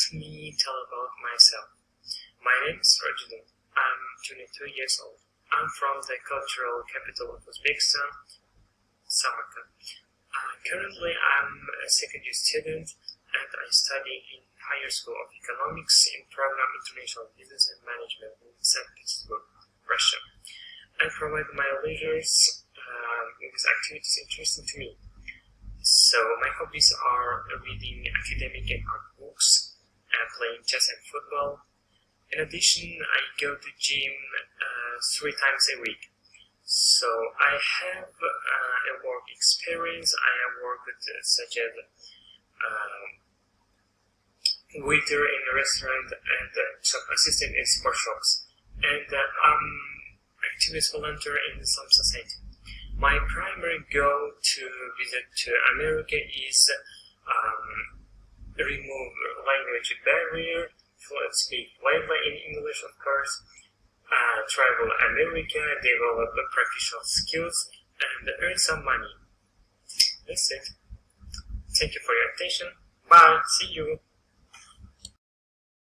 Let me tell about myself. My name is Arjun. I'm 22 years old. I'm from the cultural capital of Uzbekistan, Samarkand. Currently, I'm a second year student and I study in Higher School of Economics in program International Business and Management in St. Petersburg, Russia. I provide my leisures with activities interesting to me. So my hobbies are reading academic and art books, playing chess and football. In addition, I go to gym 3 times a week. So I have a work experience. I have worked such as waiter in a restaurant and shop assistant in sport shops. And I'm activist volunteer in some society. My primary goal to visit to America is remove language barrier, speak fluently in English, of course, travel America, develop professional skills, and earn some money. That's it. Thank you for your attention. Bye. See you.